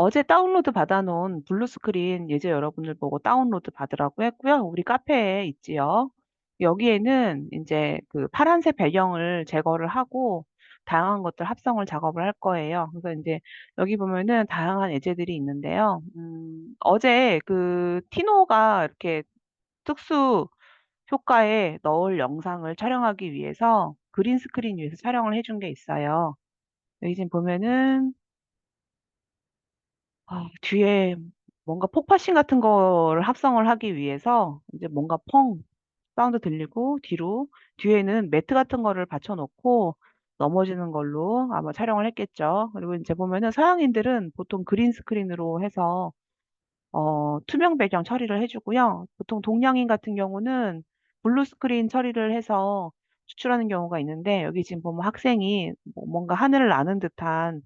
어제 다운로드 받아놓은 블루 스크린 예제 여러분들 보고 다운로드 받으라고 했고요. 우리 카페에 있지요. 여기에는 이제 그 파란색 배경을 제거를 하고 다양한 것들 합성을 작업을 할 거예요. 그래서 이제 여기 보면은 다양한 예제들이 있는데요. 어제 그 티노가 이렇게 특수 효과에 넣을 영상을 촬영하기 위해서 그린 스크린 위에서 촬영을 해준 게 있어요. 여기 지금 보면은 뒤에 뭔가 폭파씬 같은 거를 합성을 하기 위해서 이제 뭔가 펑 사운드 들리고 뒤에는 매트 같은 거를 받쳐놓고 넘어지는 걸로 아마 촬영을 했겠죠. 그리고 이제 보면은 서양인들은 보통 그린 스크린으로 해서 투명 배경 처리를 해주고요. 보통 동양인 같은 경우는 블루 스크린 처리를 해서 추출하는 경우가 있는데 여기 지금 보면 학생이 뭔가 하늘을 나는 듯한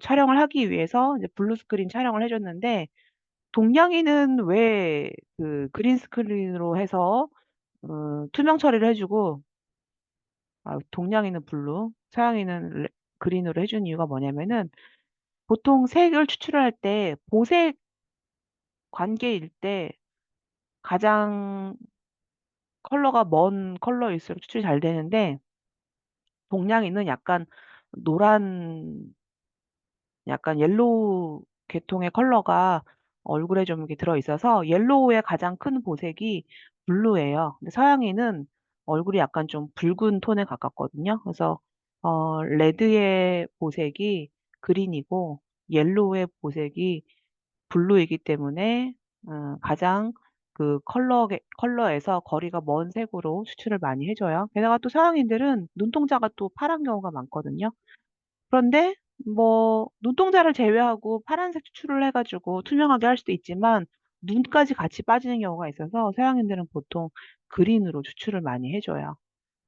촬영을 하기 위해서 이제 블루 스크린 촬영을 해줬는데 동양인은 왜 그 그린 스크린으로 해서 투명 처리를 해주고 동양인은 블루, 서양인은 그린으로 해준 이유가 뭐냐면은 보통 색을 추출할 때 보색 관계일 때 가장 컬러가 먼 컬러일수록 추출이 잘 되는데 동양인은 약간 노란 약간 옐로우 계통의 컬러가 얼굴에 좀 이렇게 들어 있어서 옐로우의 가장 큰 보색이 블루예요. 근데 서양인은 얼굴이 약간 좀 붉은 톤에 가깝거든요. 그래서 레드의 보색이 그린이고 옐로우의 보색이 블루이기 때문에 가장 그 컬러에서 거리가 먼 색으로 추출을 많이 해줘요. 게다가 또 서양인들은 눈동자가 또 파란 경우가 많거든요. 그런데 뭐 눈동자를 제외하고 파란색 추출을 해가지고 투명하게 할 수도 있지만 눈까지 같이 빠지는 경우가 있어서 서양인들은 보통 그린으로 추출을 많이 해줘요.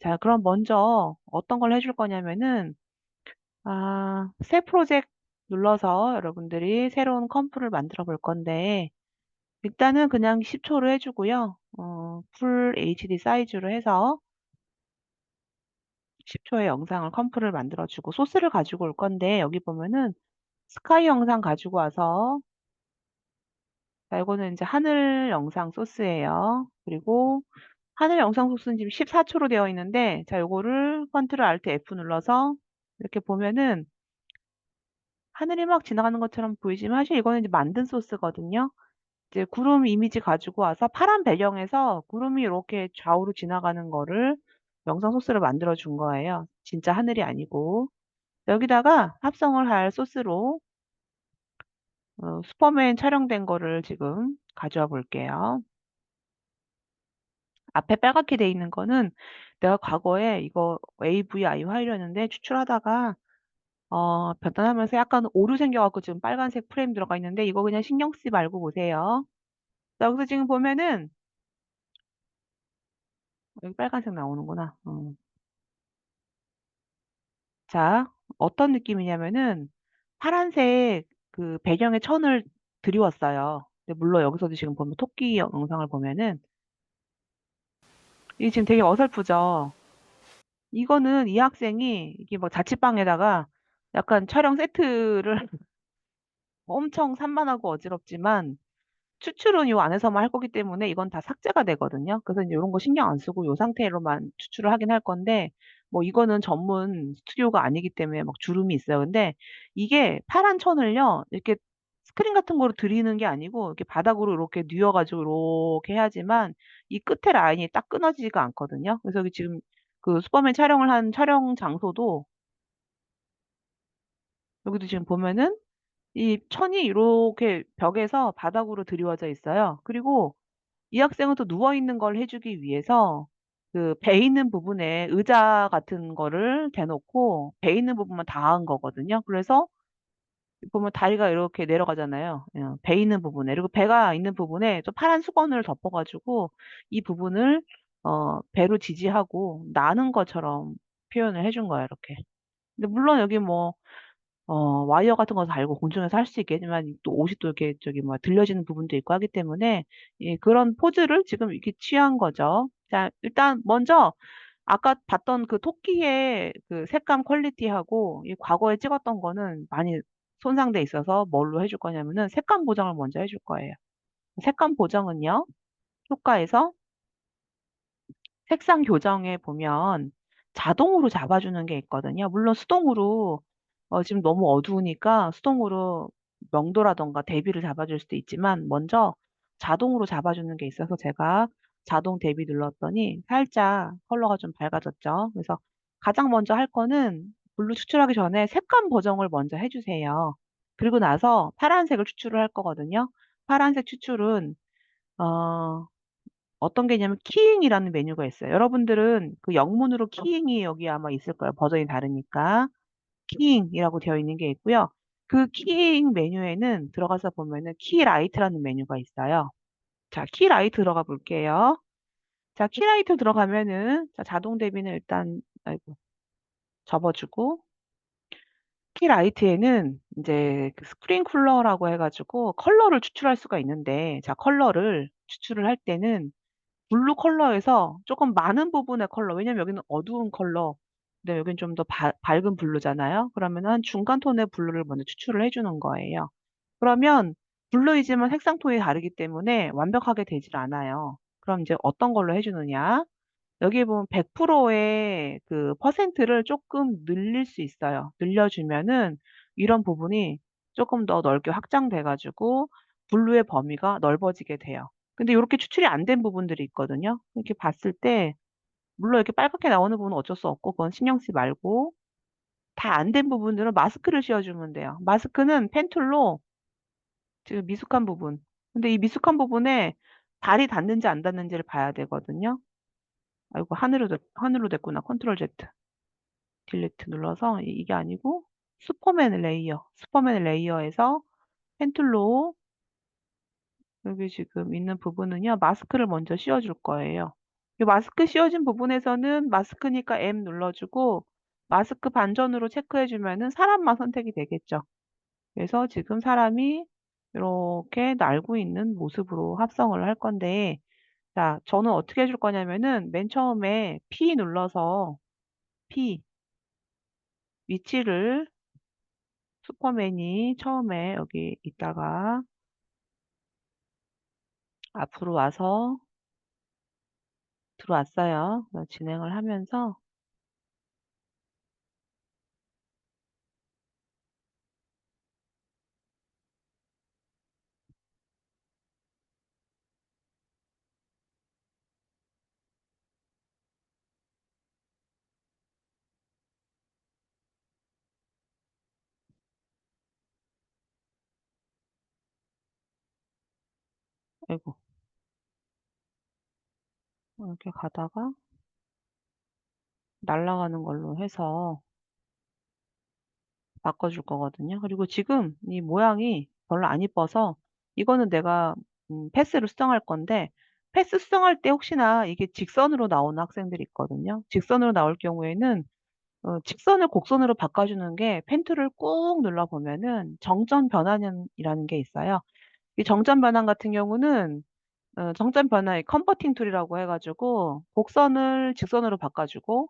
자, 그럼 먼저 어떤 걸 해줄 거냐면은 새 프로젝트 눌러서 여러분들이 새로운 컴프를 만들어 볼 건데 일단은 그냥 10초로 해주고요. 풀 HD 사이즈로 해서 10초의 영상을 컴프를 만들어주고 소스를 가지고 올 건데 여기 보면은 스카이 영상 가지고 와서 자, 이거는 이제 하늘 영상 소스예요. 그리고 하늘 영상 소스는 지금 14초로 되어 있는데 자, 요거를 컨트롤 알트 F 눌러서 이렇게 보면은 하늘이 막 지나가는 것처럼 보이지만 사실 이거는 이제 만든 소스거든요. 이제 구름 이미지 가지고 와서 파란 배경에서 구름이 이렇게 좌우로 지나가는 거를 영상 소스를 만들어 준 거예요. 진짜 하늘이 아니고. 여기다가 합성을 할 소스로 슈퍼맨 촬영된 거를 지금 가져와 볼게요. 앞에 빨갛게 돼 있는 거는 내가 과거에 이거 AVI 화이였는데 추출하다가 변환하면서 약간 오류 생겨갖고 지금 빨간색 프레임 들어가 있는데 이거 그냥 신경 쓰지 말고 보세요. 자, 여기서 지금 보면은 여기 빨간색 나오는구나. 자, 어떤 느낌이냐면은 파란색 그 배경에 천을 드리웠어요. 근데 물론 여기서도 지금 보면 토끼 영상을 보면은 이게 지금 되게 어설프죠. 이거는 이 학생이 이게 뭐 자취방에다가 약간 촬영 세트를 엄청 산만하고 어지럽지만 추출은 요 안에서만 할 거기 때문에 이건 다 삭제가 되거든요. 그래서 이제 이런 거 신경 안 쓰고 요 상태로만 추출을 하긴 할 건데 뭐 이거는 전문 스튜디오가 아니기 때문에 막 주름이 있어요. 근데 이게 파란 천을요 이렇게 스크린 같은 거로 들이는 게 아니고 이렇게 바닥으로 이렇게 뉘어가지고 이렇게 해야지만 이 끝에 라인이 딱 끊어지지가 않거든요. 그래서 여기 지금 그 슈퍼맨 촬영을 한 촬영 장소도 여기도 지금 보면은 이 천이 이렇게 벽에서 바닥으로 드리워져 있어요. 그리고 이 학생은 또 누워 있는 걸 해주기 위해서 그 배 있는 부분에 의자 같은 거를 대놓고 배 있는 부분만 다 한 거거든요. 그래서 보면 다리가 이렇게 내려가잖아요. 배 있는 부분에. 그리고 배가 있는 부분에 또 파란 수건을 덮어가지고 이 부분을 배로 지지하고 나는 것처럼 표현을 해준 거예요. 이렇게. 근데 물론 여기 뭐 와이어 같은 거 달고 공중에서 할 수 있겠지만 또 옷이 또 이렇게 저기 뭐 들려지는 부분도 있고 하기 때문에 예, 그런 포즈를 지금 이렇게 취한 거죠. 자, 일단 먼저 아까 봤던 그 토끼의 그 색감 퀄리티하고 이 과거에 찍었던 거는 많이 손상돼 있어서 뭘로 해줄 거냐면은 색감 보정을 먼저 해줄 거예요. 색감 보정은요, 효과에서 색상 교정에 보면 자동으로 잡아주는 게 있거든요. 물론 수동으로 지금 너무 어두우니까 수동으로 명도라던가 대비를 잡아줄 수도 있지만 먼저 자동으로 잡아주는 게 있어서 제가 자동 대비 눌렀더니 살짝 컬러가 좀 밝아졌죠. 그래서 가장 먼저 할 거는 블루 추출하기 전에 색감 보정을 먼저 해주세요. 그리고 나서 파란색을 추출을 할 거거든요. 파란색 추출은 어, 어떤 게 있냐면 키잉이라는 메뉴가 있어요. 여러분들은 그 영문으로 키잉이 여기 아마 있을 거예요. 버전이 다르니까. 키잉이라고 되어 있는 게 있고요. 그 키잉 메뉴에는 들어가서 보면은 키라이트라는 메뉴가 있어요. 자, 키라이트 들어가 볼게요. 자, 키라이트 들어가면은 자, 자동 대비는 일단 아이고, 접어주고 키라이트에는 이제 그 스크린 쿨러라고 해가지고 컬러를 추출할 수가 있는데 자, 컬러를 추출을 할 때는 블루 컬러에서 조금 많은 부분의 컬러, 왜냐면 여기는 어두운 컬러, 근데 여기는 좀 더 밝은 블루잖아요. 그러면 한 중간 톤의 블루를 먼저 추출을 해주는 거예요. 그러면 블루이지만 색상 톤이 다르기 때문에 완벽하게 되질 않아요. 그럼 이제 어떤 걸로 해주느냐? 여기 보면 100%의 그 퍼센트를 조금 늘릴 수 있어요. 늘려주면은 이런 부분이 조금 더 넓게 확장돼가지고 블루의 범위가 넓어지게 돼요. 근데 이렇게 추출이 안 된 부분들이 있거든요. 이렇게 봤을 때 물론 이렇게 빨갛게 나오는 부분은 어쩔 수 없고 그건 신경 쓰지 말고 다 안 된 부분들은 마스크를 씌워주면 돼요. 마스크는 펜툴로 지금 미숙한 부분. 근데 이 미숙한 부분에 발이 닿는지 안 닿는지를 봐야 되거든요. 아이고 하늘로 됐구나. 컨트롤 Z. 딜리트 눌러서 이게 아니고 슈퍼맨 레이어에서 펜툴로 여기 지금 있는 부분은요. 마스크를 먼저 씌워줄 거예요. 이 마스크 씌워진 부분에서는 마스크니까 M 눌러주고 마스크 반전으로 체크해주면은 사람만 선택이 되겠죠. 그래서 지금 사람이 이렇게 날고 있는 모습으로 합성을 할 건데 자, 저는 어떻게 해줄 거냐면은 맨 처음에 P 눌러서 P 위치를 슈퍼맨이 처음에 여기 있다가 앞으로 와서 들어왔어요. 그래서 진행을 하면서 아이고 이렇게 가다가 날아가는 걸로 해서 바꿔줄 거거든요. 그리고 지금 이 모양이 별로 안 이뻐서 이거는 내가 패스로 수정할 건데 패스 수정할 때 혹시나 이게 직선으로 나오는 학생들이 있거든요. 직선으로 나올 경우에는 직선을 곡선으로 바꿔주는 게 펜툴을 꾹 눌러보면은 정점 변환이라는 게 있어요. 이 정점 변환 같은 경우는 정점 변화의 컨버팅 툴이라고 해가지고 곡선을 직선으로 바꿔주고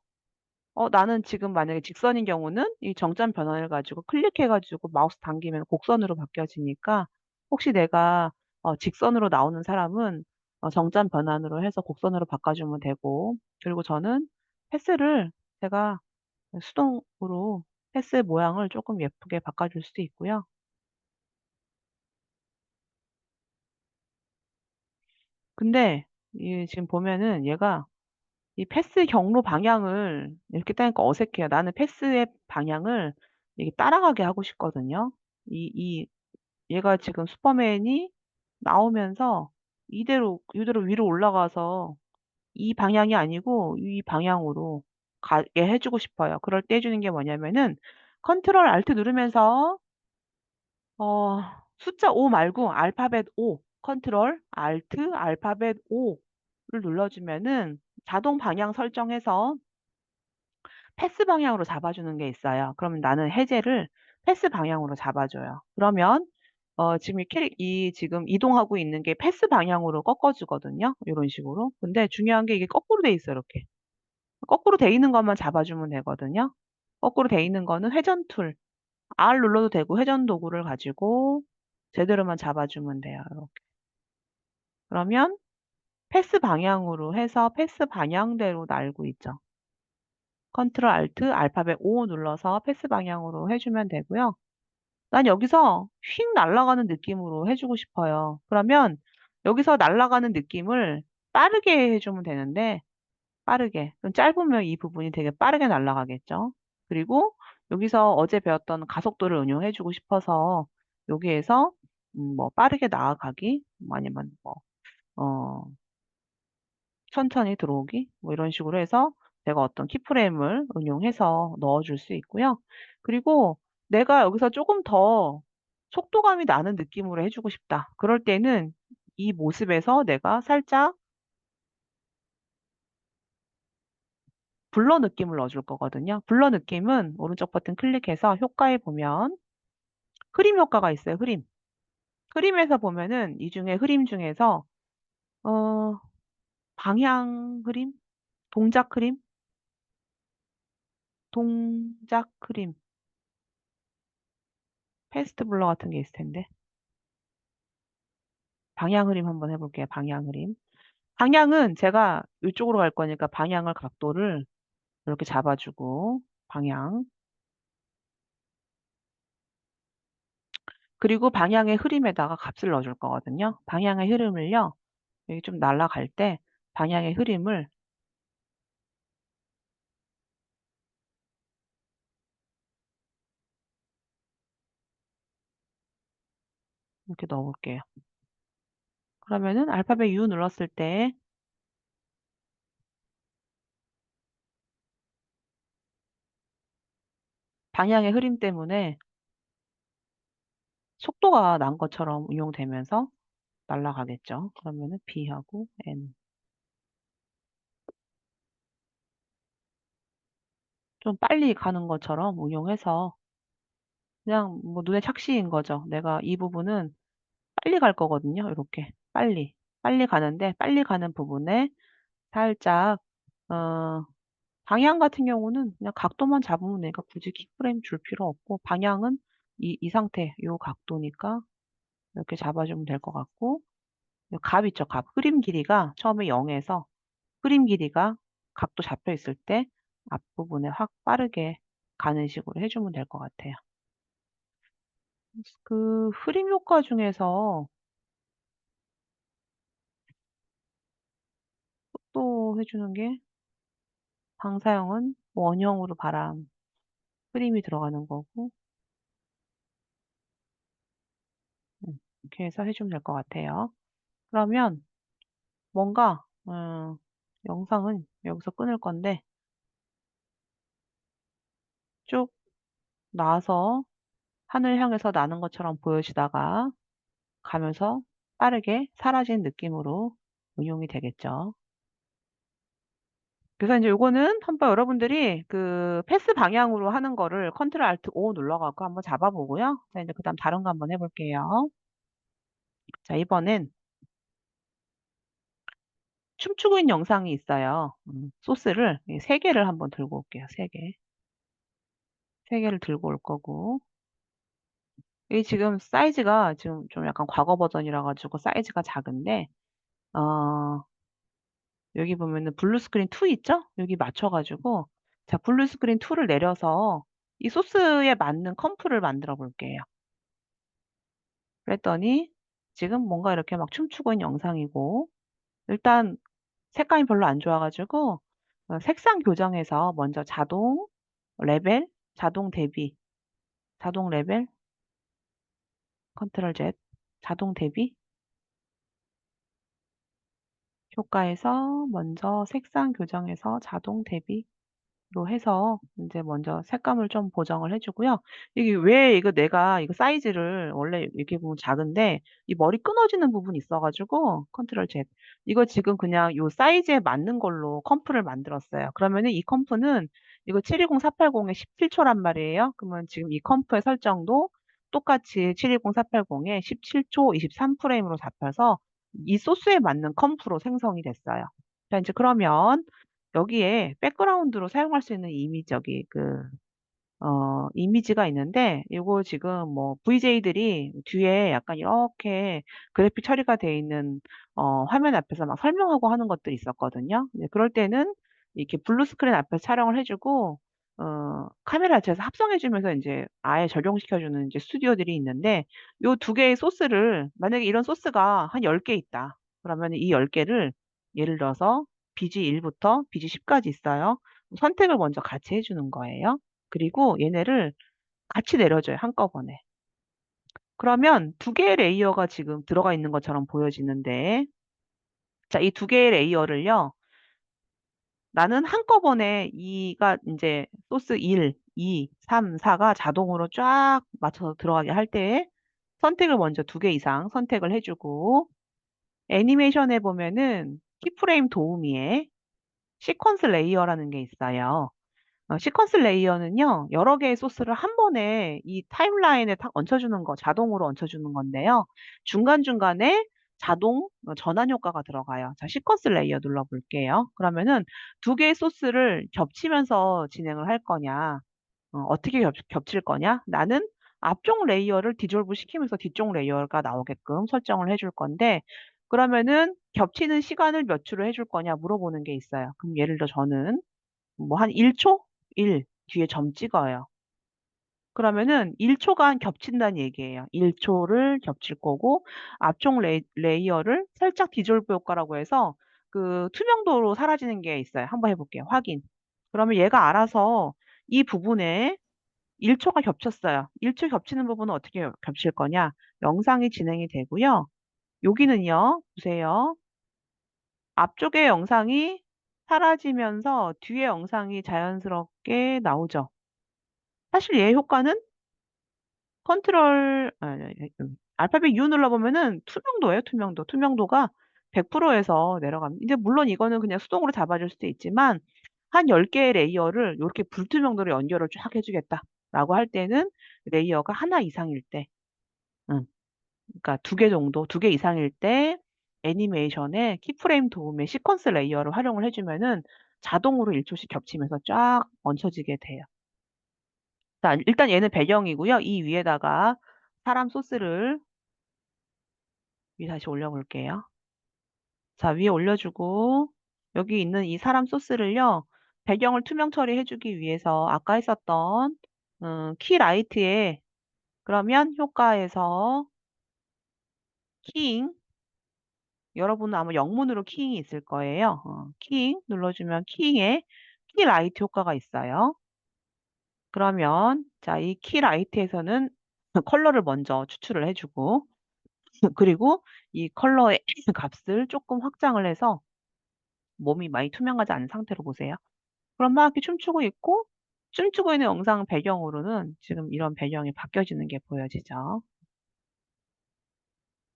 나는 지금 만약에 직선인 경우는 이 정점 변환을 가지고 클릭해가지고 마우스 당기면 곡선으로 바뀌어지니까 혹시 내가 직선으로 나오는 사람은 정점 변환으로 해서 곡선으로 바꿔주면 되고 그리고 저는 패스를 제가 수동으로 패스 모양을 조금 예쁘게 바꿔줄 수도 있고요. 근데 지금 보면은 얘가 이 패스 경로 방향을 이렇게 따니까 어색해요. 나는 패스의 방향을 이게 따라가게 하고 싶거든요. 얘가 지금 슈퍼맨이 나오면서 이대로 위로 올라가서 이 방향이 아니고 이 방향으로 가게 해주고 싶어요. 그럴 때 해주는 게 뭐냐면은 컨트롤 알트 누르면서 어, 숫자 5 말고 알파벳 5, 컨트롤 알트 알파벳 5를 눌러주면은 자동 방향 설정해서 패스 방향으로 잡아주는 게 있어요. 그러면 나는 해제를 패스 방향으로 잡아줘요. 그러면 지금 지금 이동하고 있는 게 패스 방향으로 꺾어주거든요. 이런 식으로. 근데 중요한 게 이게 거꾸로 돼 있어요. 이렇게. 거꾸로 돼 있는 것만 잡아주면 되거든요. 거꾸로 돼 있는 거는 회전 툴. R 눌러도 되고 회전 도구를 가지고 제대로만 잡아주면 돼요. 이렇게. 그러면 패스 방향으로 해서 패스 방향대로 날고 있죠. 컨트롤 알트 알파벳 O 눌러서 패스 방향으로 해주면 되고요. 난 여기서 휙 날아가는 느낌으로 해주고 싶어요. 그러면 여기서 날아가는 느낌을 빠르게 해주면 되는데 빠르게. 그럼 짧으면 이 부분이 되게 빠르게 날아가겠죠. 그리고 여기서 어제 배웠던 가속도를 응용해주고 싶어서 여기에서 뭐 빠르게 나아가기 아니면 뭐 천천히 들어오기 뭐 이런 식으로 해서 제가 어떤 키프레임을 응용해서 넣어줄 수 있고요. 그리고 내가 여기서 조금 더 속도감이 나는 느낌으로 해주고 싶다. 그럴 때는 이 모습에서 내가 살짝 블러 느낌을 넣어줄 거거든요. 블러 느낌은 오른쪽 버튼 클릭해서 효과에 보면 흐림 효과가 있어요. 흐림. 흐림에서 보면은 이 중에 흐림 중에서 어, 방향 흐림, 동작 흐림, 동작 흐림, 패스트 블러 같은 게 있을 텐데. 방향 흐림 한번 해볼게요. 방향 흐림. 방향은 제가 이쪽으로 갈 거니까 방향을 각도를 이렇게 잡아주고 방향. 그리고 방향의 흐림에다가 값을 넣어줄 거거든요. 방향의 흐름을요. 여기 좀 날아갈 때 방향의 흐림을 이렇게 넣어볼게요. 그러면은 알파벳 U 눌렀을 때 방향의 흐림 때문에 속도가 난 것처럼 응용되면서 날아가겠죠. 그러면은 B하고 N. 좀 빨리 가는 것처럼 응용해서 그냥 뭐 눈에 착시인 거죠. 내가 이 부분은 빨리 갈 거거든요. 이렇게 빨리. 빨리 가는데 빨리 가는 부분에 살짝 방향 같은 경우는 그냥 각도만 잡으면 되니까 굳이 키프레임 줄 필요 없고 방향은 이 상태, 요 각도니까 이렇게 잡아주면 될 것 같고 요 값 있죠, 값. 흐림 길이가 처음에 0에서 흐림 길이가 각도 잡혀 있을 때 앞부분에 확 빠르게 가는 식으로 해주면 될 것 같아요. 그 흐림 효과 중에서 또 해주는 게 방사형은 원형으로 바람, 흐림이 들어가는 거고 이렇게 해서 해주면 될 것 같아요. 그러면 뭔가 영상은 여기서 끊을 건데 쭉 나와서 하늘 향해서 나는 것처럼 보여지다가 가면서 빠르게 사라진 느낌으로 응용이 되겠죠. 그래서 이제 요거는 한번 여러분들이 그 패스 방향으로 하는 거를 컨트롤 알트 O 눌러갖고 한번 잡아보고요. 자, 이제 그 다음 다른 거 한번 해볼게요. 자, 이번엔 춤추고 있는 영상이 있어요. 소스를 세 개를 한번 들고 올게요. 세 개. 세 개를 들고 올 거고. 이 지금 사이즈가 지금 좀 약간 과거 버전이라 가지고 사이즈가 작은데, 어, 여기 보면은 블루 스크린 2 있죠? 여기 맞춰가지고, 자, 블루 스크린 2를 내려서 이 소스에 맞는 컴프를 만들어 볼게요. 그랬더니 지금 뭔가 이렇게 막 춤추고 있는 영상이고, 일단 색감이 별로 안 좋아가지고, 색상 교정해서 먼저 자동 레벨, 자동 대비, 자동 레벨, 컨트롤 Z, 자동 대비, 효과에서 먼저 색상 교정해서 자동 대비로 해서 이제 먼저 색감을 좀 보정을 해주고요. 이게 왜 이거 내가 이거 사이즈를 원래 이렇게 보면 작은데 이 머리 끊어지는 부분이 있어가지고 컨트롤 Z. 이거 지금 그냥 요 사이즈에 맞는 걸로 컴프를 만들었어요. 그러면은 이 컴프는 이거 720480에 17초란 말이에요. 그러면 지금 이 컴프의 설정도 똑같이 720480에 17초 23프레임으로 잡혀서 이 소스에 맞는 컴프로 생성이 됐어요. 자, 이제 그러면 여기에 백그라운드로 사용할 수 있는 이미지 여기 그 이미지가 있는데, 이거 지금 뭐, VJ들이 뒤에 약간 이렇게 그래픽 처리가 돼 있는, 화면 앞에서 막 설명하고 하는 것들이 있었거든요. 네, 그럴 때는 이렇게 블루 스크린 앞에서 촬영을 해주고, 카메라 앞에서 합성해주면서 이제 아예 적용시켜주는 이제 스튜디오들이 있는데, 요 두 개의 소스를, 만약에 이런 소스가 한 10개 있다. 그러면 이 10개를 예를 들어서 BG1부터 BG10까지 있어요. 선택을 먼저 같이 해주는 거예요. 그리고 얘네를 같이 내려줘요, 한꺼번에. 그러면 두 개의 레이어가 지금 들어가 있는 것처럼 보여지는데, 자, 이 두 개의 레이어를요, 나는 한꺼번에 이가 이제 소스 1, 2, 3, 4가 자동으로 쫙 맞춰서 들어가게 할 때에 선택을 먼저 두 개 이상 선택을 해주고, 애니메이션에 보면은 키프레임 도우미에 시퀀스 레이어라는 게 있어요. 시퀀스 레이어는요, 여러 개의 소스를 한 번에 이 타임라인에 딱 얹혀주는 거, 자동으로 얹혀주는 건데요. 중간중간에 자동 전환 효과가 들어가요. 자, 시퀀스 레이어 눌러볼게요. 그러면은 두 개의 소스를 겹치면서 진행을 할 거냐, 어떻게 겹칠 거냐? 나는 앞쪽 레이어를 디졸브 시키면서 뒤쪽 레이어가 나오게끔 설정을 해줄 건데, 그러면은 겹치는 시간을 몇 초로 해줄 거냐 물어보는 게 있어요. 그럼 예를 들어 저는 뭐 한 1초? 1 뒤에 점 찍어요. 그러면은 1초간 겹친다는 얘기예요. 1초를 겹칠 거고 앞쪽 레이어를 살짝 디졸브 효과라고 해서 그 투명도로 사라지는 게 있어요. 한번 해볼게요. 확인. 그러면 얘가 알아서 이 부분에 1초가 겹쳤어요. 1초 겹치는 부분은 어떻게 겹칠 거냐? 영상이 진행이 되고요. 여기는요, 보세요. 앞쪽의 영상이 사라지면서 뒤에 영상이 자연스럽게 나오죠. 사실 얘 효과는 컨트롤, 알파벳 U 눌러보면은 투명도예요, 투명도. 투명도가 100%에서 내려갑니다. 이제 물론 이거는 그냥 수동으로 잡아줄 수도 있지만, 한 10개의 레이어를 이렇게 불투명도로 연결을 쫙 해주겠다라고 할 때는 레이어가 하나 이상일 때, 응, 그러니까 두 개 정도, 두 개 이상일 때 애니메이션에 키프레임 도움에 시퀀스 레이어를 활용을 해주면은 자동으로 1초씩 겹치면서 쫙 얹혀지게 돼요. 자, 일단 얘는 배경이고요. 이 위에다가 사람 소스를 위에 다시 올려볼게요. 자, 위에 올려주고 여기 있는 이 사람 소스를요. 배경을 투명 처리해주기 위해서 아까 했었던 키 라이트에 그러면 효과에서 키잉 여러분은 아마 영문으로 키잉이 있을 거예요. 키잉 눌러주면 키잉에 키 라이트 효과가 있어요. 그러면 자, 이 키 라이트에서는 컬러를 먼저 추출을 해주고 그리고 이 컬러의 값을 조금 확장을 해서 몸이 많이 투명하지 않은 상태로 보세요. 그럼 막 이렇게 춤추고 있고 춤추고 있는 영상 배경으로는 지금 이런 배경이 바뀌어지는 게 보여지죠.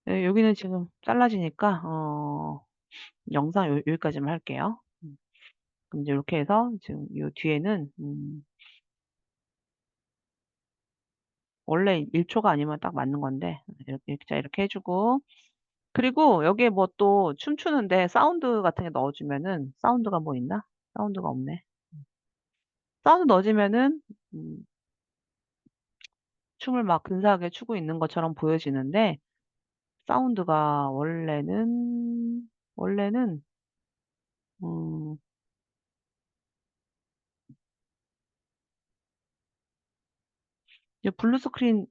네, 여기는 지금 잘라지니까 영상 여기까지만 할게요. 그럼 이제 이렇게 해서 지금 이 뒤에는 원래 1초가 아니면 딱 맞는 건데 이렇게 자 이렇게 해주고 그리고 여기에 뭐 또 춤추는데 사운드 같은 게 넣어주면은 사운드가 뭐 있나? 사운드가 없네. 사운드 넣어주면은 춤을 막 근사하게 추고 있는 것처럼 보여지는데 사운드가 원래는 음, 이제 블루 스크린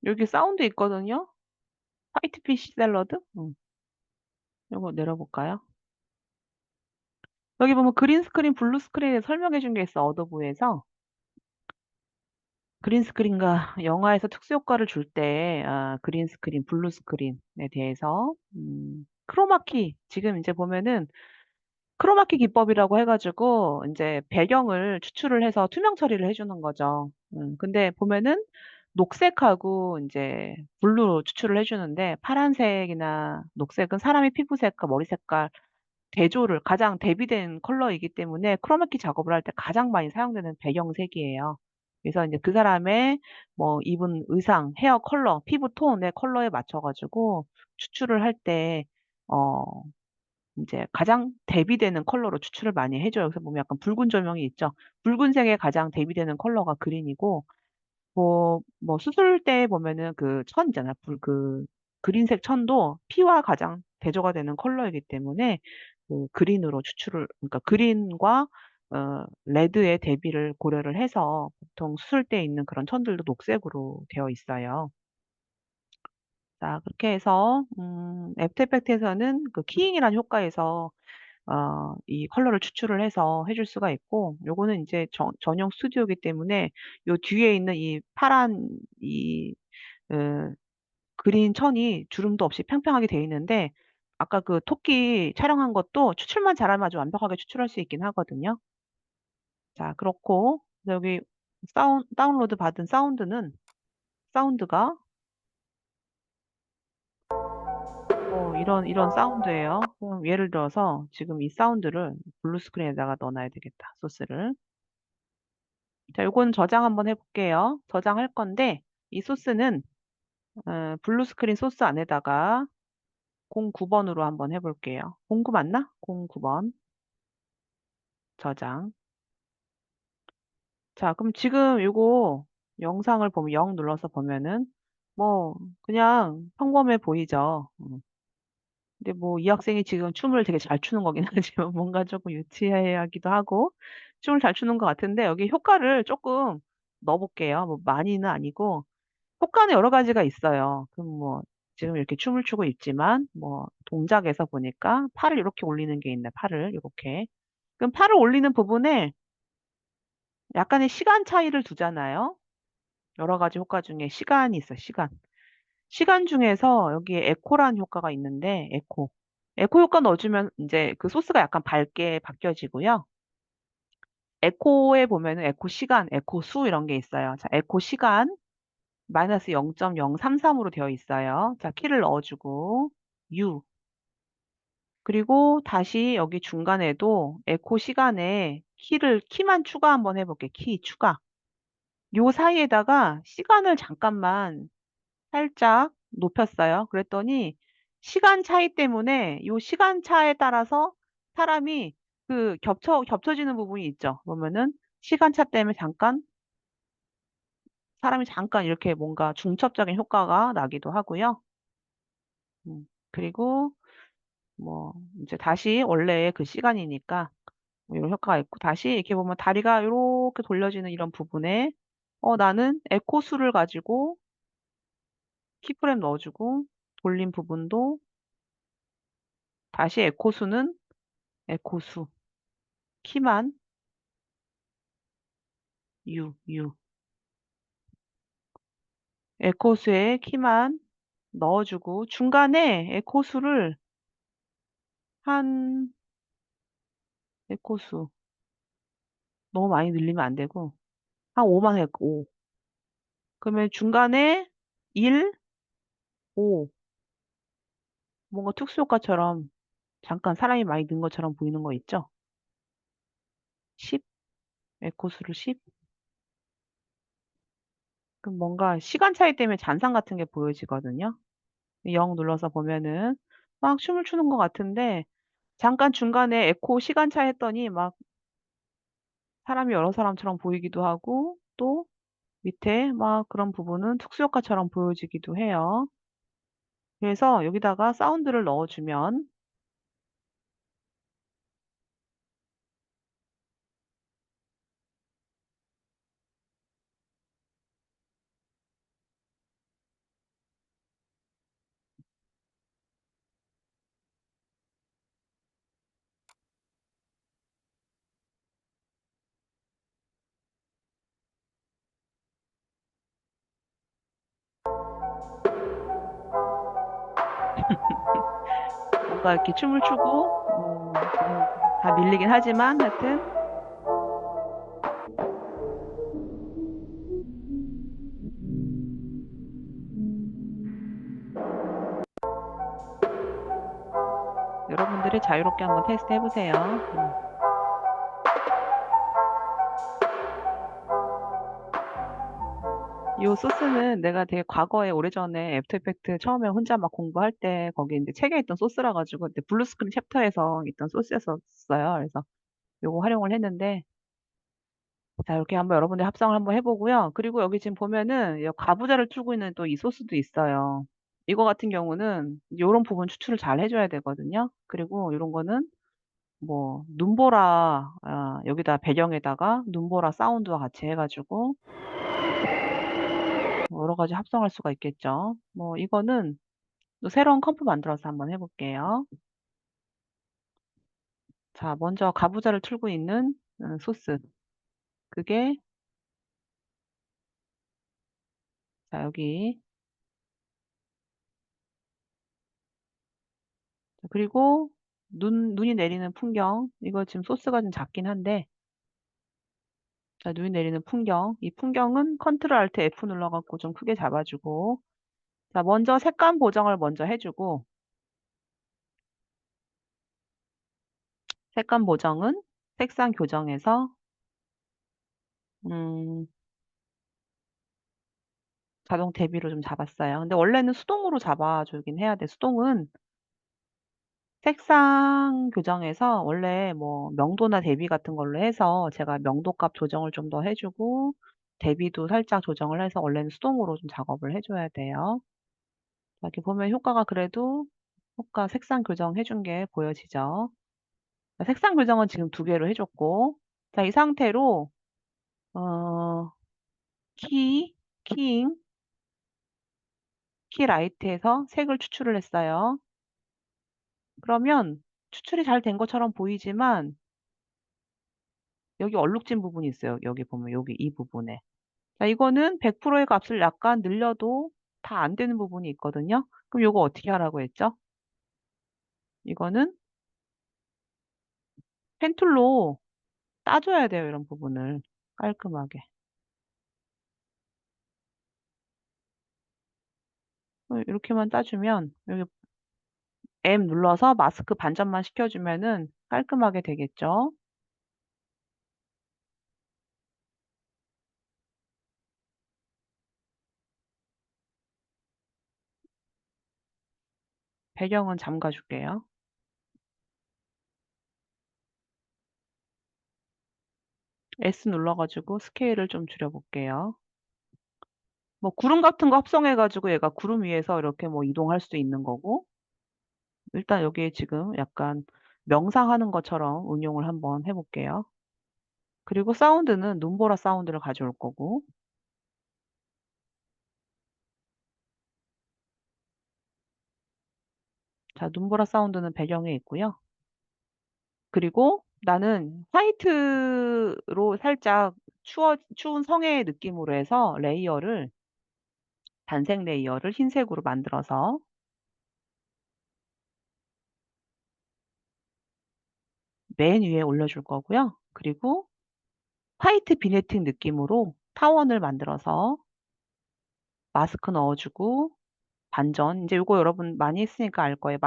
여기 사운드 있거든요. 화이트 피쉬 샐러드. 이거 내려볼까요? 여기 보면 그린 스크린, 블루 스크린에 설명해 준 게 있어. 어도브에서 그린 스크린과 영화에서 특수 효과를 줄 때 그린 스크린, 블루 스크린에 대해서 크로마키 지금 이제 보면은 크로마키 기법이라고 해가지고 이제 배경을 추출을 해서 투명 처리를 해주는 거죠. 근데 보면은 녹색하고 이제 블루로 추출을 해주는데 파란색이나 녹색은 사람의 피부색과 머리 색깔 대조를 가장 대비된 컬러이기 때문에 크로마키 작업을 할 때 가장 많이 사용되는 배경색이에요. 그래서 이제 그 사람의 뭐 입은 의상, 헤어 컬러, 피부 톤의 컬러에 맞춰가지고 추출을 할 때, 이제 가장 대비되는 컬러로 추출을 많이 해줘요. 그래서 보면 약간 붉은 조명이 있죠. 붉은색에 가장 대비되는 컬러가 그린이고, 뭐 수술대 보면은 그 천 있잖아. 그린색 천도 피와 가장 대조가 되는 컬러이기 때문에 그 그린으로 그러니까 그린과 레드의 대비를 고려를 해서 보통 수술대에 있는 그런 천들도 녹색으로 되어 있어요. 자, 그렇게 해서, 애프터 이펙트에서는 그 키잉이라는 효과에서 이 컬러를 추출을 해서 해줄 수가 있고, 요거는 이제 전용 스튜디오이기 때문에 요 뒤에 있는 이 파란 이 어, 그린 천이 주름도 없이 평평하게 되어 있는데, 아까 그 토끼 촬영한 것도 추출만 잘하면 아주 완벽하게 추출할 수 있긴 하거든요. 자, 그렇고 여기 다운로드 받은 사운드가 이런 사운드예요. 그럼 예를 들어서 지금 이 사운드를 블루 스크린에다가 넣어놔야 되겠다. 소스를. 자, 요건 저장 한번 해볼게요. 저장할 건데 이 소스는 블루 스크린 소스 안에다가 09번으로 한번 해볼게요. 09 맞나? 09번 저장. 자, 그럼 지금 요거 영상을 보면 0 눌러서 보면은 뭐 그냥 평범해 보이죠. 근데 뭐 이 학생이 지금 춤을 되게 잘 추는 거긴 하지만 뭔가 조금 유치하기도 하고 춤을 잘 추는 것 같은데 여기 효과를 조금 넣어볼게요. 뭐 많이는 아니고 효과는 여러 가지가 있어요. 그럼 뭐 지금 이렇게 춤을 추고 있지만 뭐 동작에서 보니까 팔을 이렇게 올리는 게 있네. 팔을 이렇게. 그럼 팔을 올리는 부분에 약간의 시간 차이를 두잖아요. 여러 가지 효과 중에 시간이 있어, 시간. 시간 중에서 여기에 에코라는 효과가 있는데, 에코. 에코 효과 넣어주면 이제 그 소스가 약간 밝게 바뀌어지고요. 에코에 보면은 에코 시간, 에코 수 이런 게 있어요. 자, 에코 시간 마이너스 0.033으로 되어 있어요. 자, 키를 넣어주고, U. 그리고 다시 여기 중간에도 에코 시간에 키만 추가 한번 해볼게요. 키 추가. 요 사이에다가 시간을 잠깐만 살짝 높였어요. 그랬더니 시간 차이 때문에 요 시간 차에 따라서 사람이 그 겹쳐지는 부분이 있죠. 그러면은 시간 차 때문에 사람이 잠깐 이렇게 뭔가 중첩적인 효과가 나기도 하고요. 그리고 뭐 이제 다시 원래의 그 시간이니까 뭐 이런 효과가 있고 다시 이렇게 보면 다리가 이렇게 돌려지는 이런 부분에 나는 에코수를 가지고 키프레임 넣어주고 돌린 부분도 다시 에코수 키만 U 에코수에 키만 넣어주고 중간에 한 에코수 너무 많이 늘리면 안 되고 한 5만 해 5. 그러면 중간에 1, 5 뭔가 특수효과처럼 잠깐 사람이 많이 는 것처럼 보이는 거 있죠? 10 에코수를 10. 그럼 뭔가 시간 차이 때문에 잔상 같은 게 보여지거든요. 0 눌러서 보면은 막 춤을 추는 것 같은데 잠깐 중간에 에코 시간차 했더니 막 사람이 여러 사람처럼 보이기도 하고 또 밑에 막 그런 부분은 특수효과처럼 보여지기도 해요. 그래서 여기다가 사운드를 넣어주면 뭔가 이렇게 춤을 추고 지금 다 밀리긴 하지만 하여튼 여러분들이 자유롭게 한번 테스트 해보세요. 요 소스는 내가 되게 과거에 오래전에 애프터 이펙트 처음에 혼자 막 공부할 때 거기 인제 책에 있던 소스라 가지고 그때 블루 스크린 챕터에서 있던 소스였었어요. 그래서 요거 활용을 했는데 자 이렇게 한번 여러분들 합성을 한번 해 보고요. 그리고 여기 지금 보면은 여 가부좌를 틀고 있는 또 이 소스도 있어요. 이거 같은 경우는 요런 부분 추출을 잘 해 줘야 되거든요. 그리고 요런 거는 뭐 눈보라 여기다 배경에다가 눈보라 사운드와 같이 해 가지고 뭐 여러 가지 합성할 수가 있겠죠. 뭐 이거는 또 새로운 컴포 만들어서 한번 해 볼게요. 자 먼저 가부좌를 틀고 있는 소스. 그게 자 여기 그리고 눈이 내리는 풍경. 이거 지금 소스가 좀 작긴 한데 자 눈이 내리는 풍경. 이 풍경은 컨트롤 알트 F 눌러 갖고 좀 크게 잡아 주고 자 먼저 색감 보정을 먼저 해 주고 색감 보정은 색상 교정에서 음 자동 대비로 좀 잡았어요. 근데 원래는 수동으로 잡아 주긴 해야 돼. 수동은 색상 교정에서 원래 뭐 명도나 대비 같은 걸로 해서 제가 명도값 조정을 좀 더 해 주고 대비도 살짝 조정을 해서 원래는 수동으로 좀 작업을 해 줘야 돼요. 자 이렇게 보면 효과가 그래도 효과 색상 교정해 준 게 보여지죠. 자 색상 교정은 지금 2 개로 해 줬고 자 이 상태로 어 키 키잉 키 라이트에서 색을 추출을 했어요. 그러면 추출이 잘 된 것처럼 보이지만 여기 얼룩진 부분이 있어요. 여기 보면 여기 이 부분에. 자 이거는 100%의 값을 약간 늘려도 다 안 되는 부분이 있거든요. 그럼 요거 어떻게 하라고 했죠? 이거는 펜 툴로 따 줘야 돼요, 이런 부분을 깔끔하게. 이렇게만 따 주면 여기 M 눌러서 마스크 반전만 시켜 주면은 깔끔하게 되겠죠. 배경은 잠가 줄게요. S 눌러 가지고 스케일을 좀 줄여 볼게요. 뭐 구름 같은 거 합성해 가지고 얘가 구름 위에서 이렇게 뭐 이동할 수도 있는 거고 일단 여기에 지금 약간 명상하는 것처럼 응용을 한번 해 볼게요. 그리고 사운드는 눈보라 사운드를 가져올 거고 자 눈보라 사운드는 배경에 있고요. 그리고 나는 화이트로 살짝 추운 성의 느낌으로 해서 레이어를 단색 레이어를 흰색으로 만들어서 맨 위에 올려줄 거고요. 그리고 화이트 비네팅 느낌으로 타원을 만들어서 마스크 넣어 주고 반전 인제 요거 여러분 많이 했으니까 알 거예요.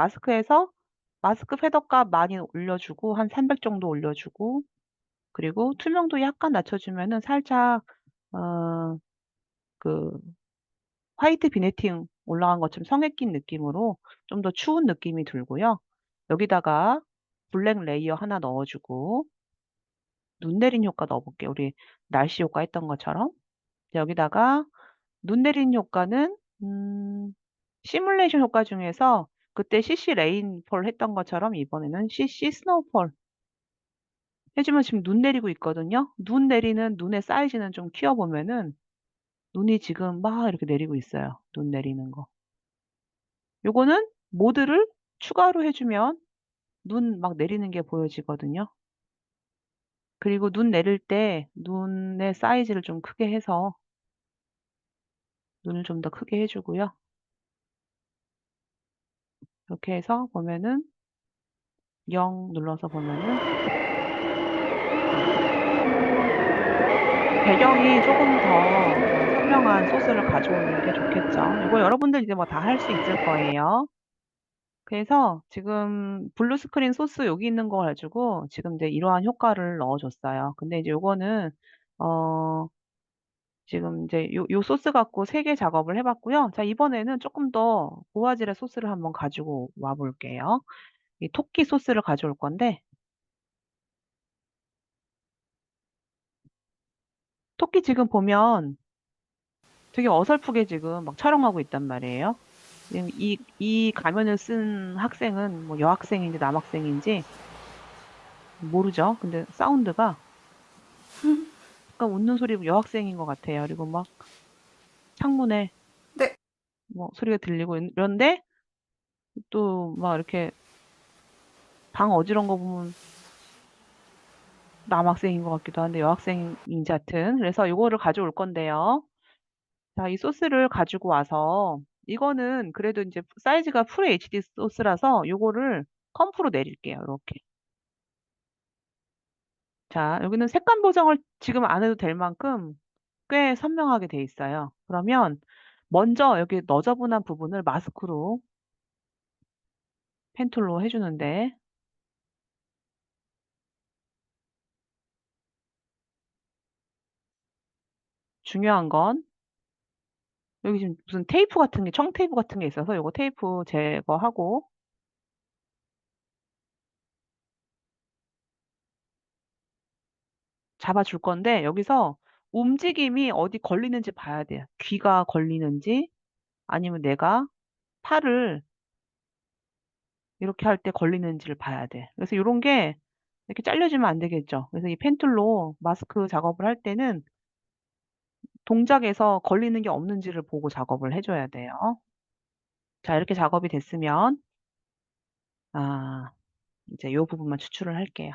마스크 패더값 많이 올려 주고 한 300 정도 올려 주고 그리고 투명도 약간 낮춰 주면은 살짝 어 그 화이트 비네팅 올라간 것처럼 성에 낀 느낌으로 좀 더 추운 느낌이 들고요. 여기다가 블랙 레이어 하나 넣어 주고 눈 내린 효과 넣어 볼게요. 우리 날씨 효과 했던 것처럼. 여기다가 눈 내리는 효과는 시뮬레이션 효과 중에서 그때 CC 레인폴 했던 것처럼 이번에는 CC 스노우폴 해 주면 지금 눈 내리고 있거든요. 눈 내리는 눈의 사이즈는 좀 키워 보면은 눈이 지금 막 이렇게 내리고 있어요, 눈 내리는 거. 요거는 모드를 추가로 해 주면 눈 막 내리는 게 보여지거든요. 그리고 눈 내릴 때 눈의 사이즈를 좀 크게 해서 눈을 좀 더 크게 해 주고요. 이렇게 해서 보면은 0 눌러서 보면은 배경이 조금 더 선명한 소스를 가져오는 게 좋겠죠. 이거 여러분들 이제 뭐 다 할 수 있을 거예요. 그래서 지금 블루 스크린 소스 여기 있는 거 가지고 지금 이제 이러한 효과를 넣어 줬어요. 근데 이제 요거는 어 지금 이제 요 소스 갖고 3개 작업을 해봤고요. 자, 이번에는 조금 더 고화질의 소스를 한번 가지고 와 볼게요. 이 토끼 소스를 가져올 건데, 토끼 지금 보면 되게 어설프게 지금 막 촬영하고 있단 말이에요. 지금 이 가면을 쓴 학생은 뭐 여학생인지 남학생인지 모르죠. 근데 사운드가 약간 웃는 소리 여학생인 것 같아요. 그리고 막 창문에 네. 뭐 소리가 들리고 이런데 또 막 이렇게 방 어지러운 거 보면 남학생인 것 같기도 한데 여학생인지 하여튼 그래서 요거를 가져올 건데요. 자, 이 소스를 가지고 와서 이거는 그래도 이제 사이즈가 풀 HD 소스라서 요거를 컴프로 내릴게요. 이렇게. 자, 여기는 색감 보정을 지금 안 해도 될 만큼 꽤 선명하게 돼 있어요. 그러면 먼저 여기 너저분한 부분을 마스크로 펜툴로 해주는데 중요한 건 여기 지금 무슨 테이프 같은 게 청테이프 같은 게 있어서 요거 테이프 제거하고 잡아줄 건데 여기서 움직임이 어디 걸리는지 봐야 돼요. 귀가 걸리는지 아니면 내가 팔을 이렇게 할 때 걸리는지를 봐야 돼. 그래서 요런 게 이렇게 잘려지면 안 되겠죠. 그래서 이 펜툴로 마스크 작업을 할 때는 동작에서 걸리는 게 없는지를 보고 작업을 해줘야 돼요. 자, 이렇게 작업이 됐으면 아, 이제 요 부분만 추출을 할게요.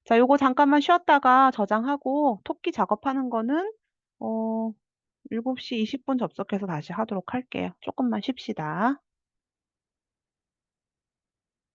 자, 요거 잠깐만 쉬었다가 저장하고 토끼 작업하는 거는 어, 7시 20분 접속해서 다시 하도록 할게요. 조금만 쉽시다.